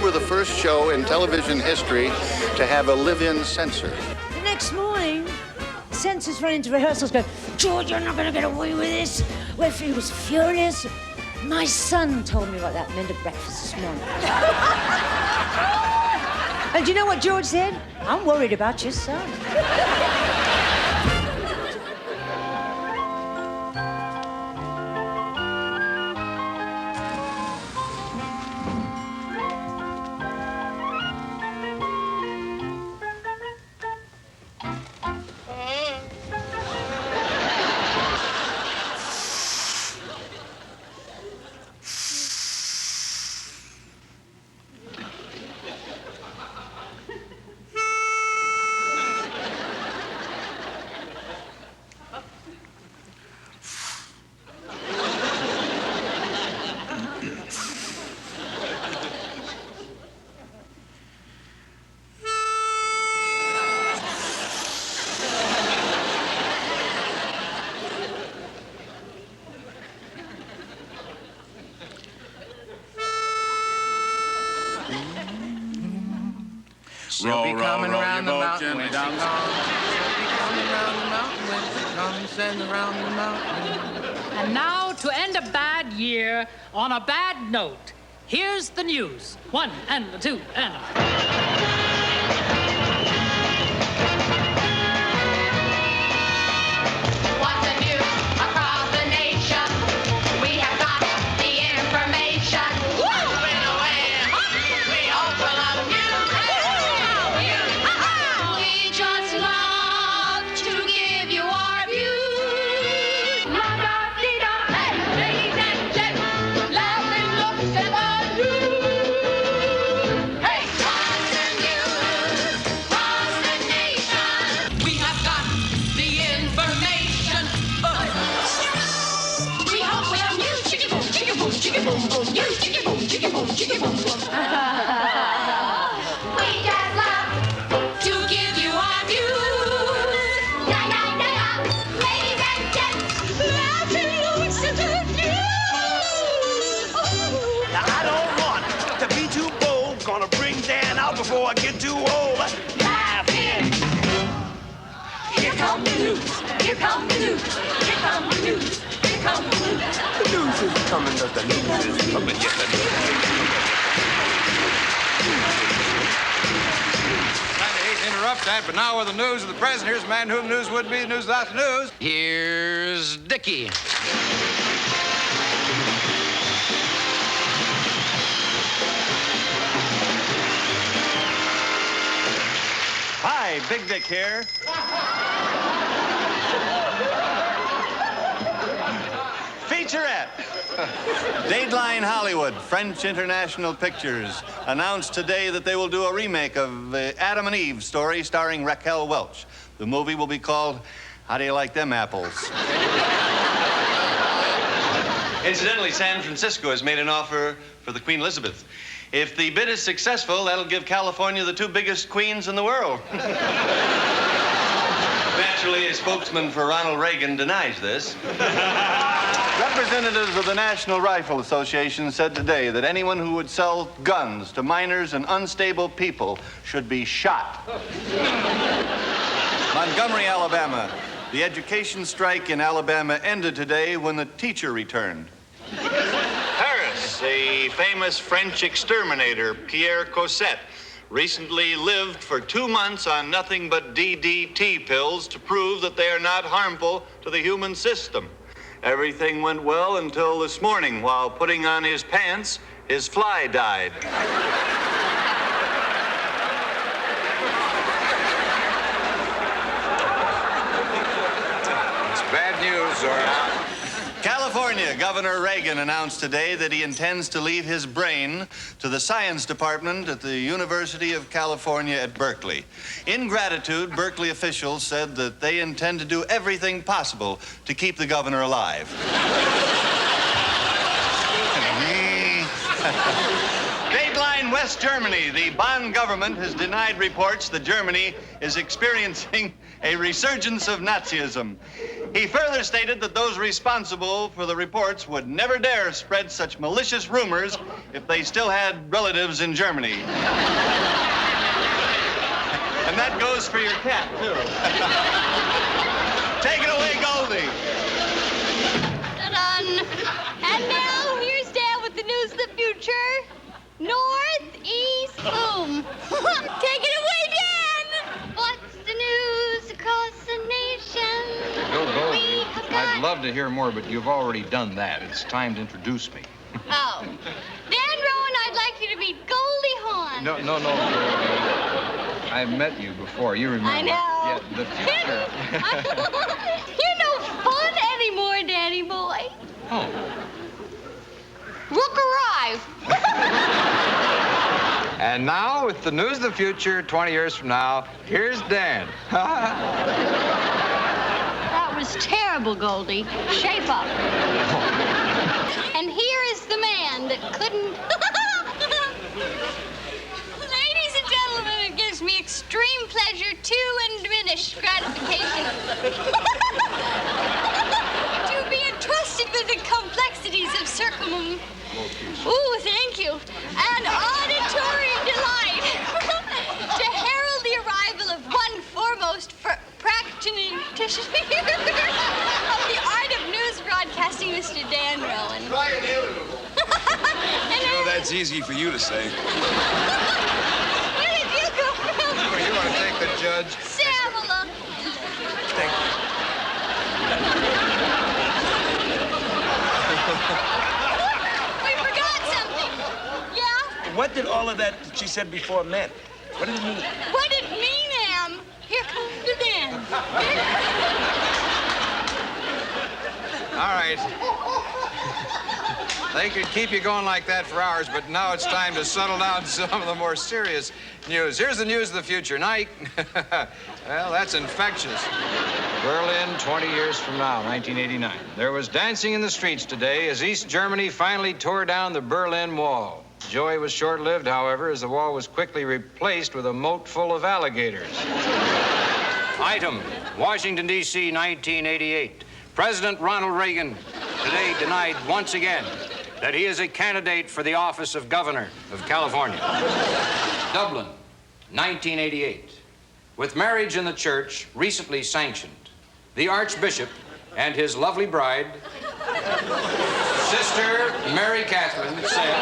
were the first show in television history to have a live-in censor. The next morning, censors ran into rehearsals going, George, you're not going to get away with this. Well, he was furious. My son told me what that meant at breakfast this morning. And do you know what George said? I'm worried about your son. She'll be coming round the mountain when she comes. She'll be coming round the mountain when she comes and around the mountain. And now, to end a bad year on a bad note, here's the news. 1 and 2 and... What's the news across the nation? We have got the information. Moving away, we open up news. We just love to give you our views. La-da-dee-da, hey, ladies and gents, laughing looks at the news. Hey, what's the news across the nation? We have got the information. We hope we'll news. Chicka boom, chicka boom, chicka boom, boom. News, chicka boom, chicka boom, chicka boom, boom. We just love to give you our views. Yeah, yeah, yeah. Ladies and gents, laughing looks at the news. Now, I don't want to be too bold. Gonna bring Dan out before I get too old. Laughing. Here come the news. Here come the news. Here come the news. Here come the news. The news is coming, the news is coming. Yeah, the news. I hate to interrupt that, but now with the news of the president, here's a man who the news would be, the news without the news. Here's Dickie. Hi, Big Dick here. Featurette. Dateline Hollywood, French International Pictures, announced today that they will do a remake of the Adam and Eve story starring Raquel Welch. The movie will be called How Do You Like Them Apples? Incidentally, San Francisco has made an offer for the Queen Elizabeth. If the bid is successful, that'll give California the 2 biggest queens in the world. Naturally, a spokesman for Ronald Reagan denies this. Representatives of the National Rifle Association said today that anyone who would sell guns to minors and unstable people should be shot. Montgomery, Alabama. The education strike in Alabama ended today when the teacher returned. Paris, a famous French exterminator, Pierre Cosette, recently lived for 2 months on nothing but DDT pills to prove that they are not harmful to the human system. Everything went well until this morning. While putting on his pants, his fly died. It's bad news, Zora. California Governor Reagan announced today that he intends to leave his brain to the science department at the University of California at Berkeley. In gratitude, Berkeley officials said that they intend to do everything possible to keep the governor alive. Dateline In West Germany, the Bonn government has denied reports that Germany is experiencing a resurgence of Nazism. He further stated that those responsible for the reports would never dare spread such malicious rumors if they still had relatives in Germany. And that goes for your cat, too. Take it away, Goldie. Ta-dun. And now, here's Dan with the news of the future. North, east, boom. Take it away, Dan. What's the news across the nation? Go, Goldie. I'd love to hear more, but you've already done that. It's time to introduce me. Oh. Dan Rowan, I'd like you to meet Goldie Hawn. No. I've met you before. You remember? I know. Yeah, the future. You're no fun anymore, Danny boy. Oh. Look arrive. And now, with the news of the future, 20 years from now, here's Dan. That was terrible, Goldie. Shape up. And here is the man that couldn't... Ladies and gentlemen, it gives me extreme pleasure to undiminished gratification to be entrusted with the complexities of circumum... Ooh, thank you. An auditory delight to herald the arrival of one foremost practicing of the art of news broadcasting, Mr. Dan Rowan. That's easy for you to say. Where did you go from? You want to thank the judge? Samala. Thank you. We forgot something. Yeah? What did all of that she said before mean? What did it mean? What did it mean, Em? Here comes the Dan. All right. They could keep you going like that for hours, but now it's time to settle down to some of the more serious news. Here's the news of the future. Night. Well, that's infectious. Berlin, 20 years from now, 1989. There was dancing in the streets today as East Germany finally tore down the Berlin Wall. Joy was short-lived, however, as the wall was quickly replaced with a moat full of alligators. Item, Washington, D.C., 1988. President Ronald Reagan today denied once again that he is a candidate for the office of governor of California. Dublin, 1988. With marriage in the church recently sanctioned, the Archbishop and his lovely bride, Sister Mary Catherine, said,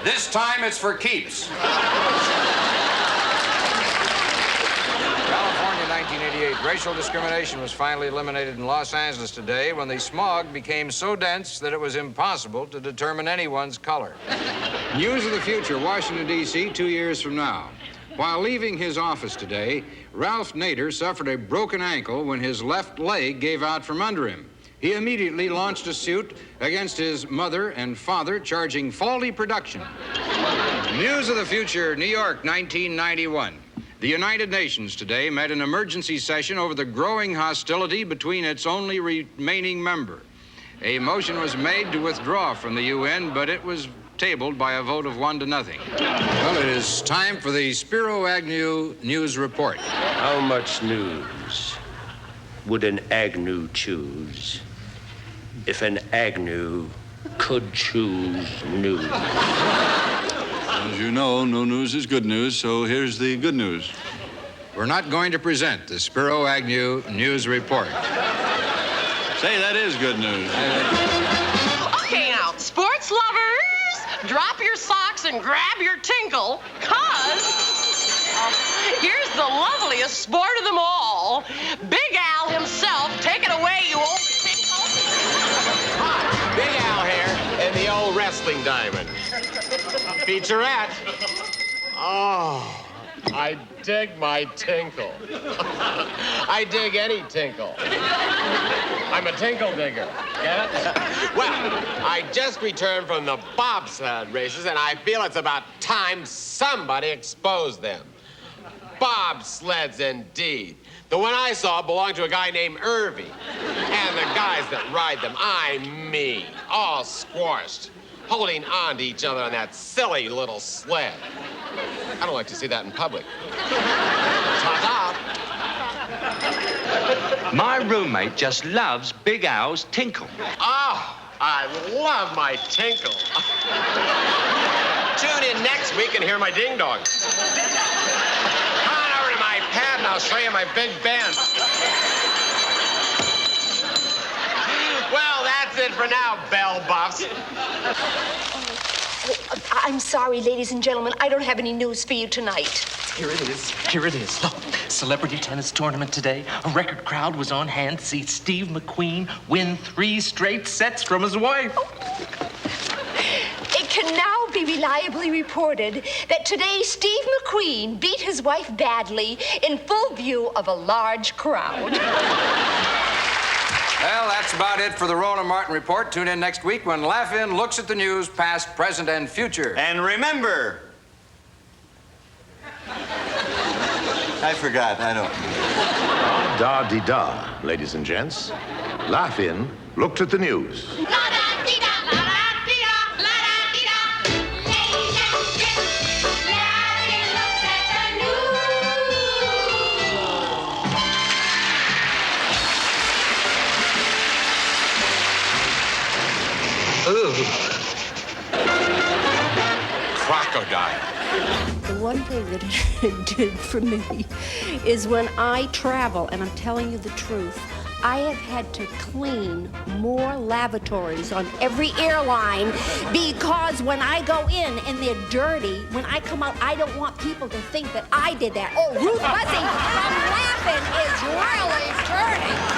"This time it's for keeps." California, 1988. Racial discrimination was finally eliminated in Los Angeles today when the smog became so dense that it was impossible to determine anyone's color. News of the future, Washington, D.C., 2 years from now. While leaving his office today, Ralph Nader suffered a broken ankle when his left leg gave out from under him. He immediately launched a suit against his mother and father, charging faulty production. News of the future, New York, 1991. The United Nations today met an emergency session over the growing hostility between its only remaining member. A motion was made to withdraw from the UN, but it was tabled by a vote of 1-0. Well, it is time for the Spiro Agnew News Report. How much news would an Agnew choose if an Agnew could choose news? As you know, no news is good news, so here's the good news. We're not going to present the Spiro Agnew News Report. Say, that is good news. Okay, now, sports lovers, drop your socks and grab your tinkle, cause here's the loveliest sport of them all. Big Al himself. Take it away, you old tinkle. Hi, Big Al here in the old wrestling diamond. Featurette. Oh, I dig my tinkle. I dig any tinkle. I'm a tinkle digger. Get it? Well, I just returned from the bobsled races, and I feel it's about time somebody exposed them. Bobsleds, indeed. The one I saw belonged to a guy named Irvy. And the guys that ride them, I mean, all squashed. holding on to each other on that silly little sled. I don't like to see that in public. Ta-ta. My roommate just loves Big Al's tinkle. Oh, I love my tinkle. Tune in next week and hear my ding-dong. Come on over to my pad and I'll show you my big band. Well, that's it for now, bell buffs. I'm sorry, ladies and gentlemen. I don't have any news for you tonight. Here it is. Here it is. Look, celebrity tennis tournament today. A record crowd was on hand to see Steve McQueen win 3 straight sets from his wife. It can now be reliably reported that today Steve McQueen beat his wife badly in full view of a large crowd. Well, that's about it for the Rowan Martin Report. Tune in next week when Laugh-In looks at the news, past, present, and future. And remember... I forgot, I don't... Da-dee-da, ladies and gents. Laugh-In looked at the news. Ooh. Crocodile. The one thing that it did for me is when I travel, and I'm telling you the truth, I have had to clean more lavatories on every airline because when I go in and they're dirty, when I come out, I don't want people to think that I did that. Oh, Ruth Buzzi from Laughing is really turning.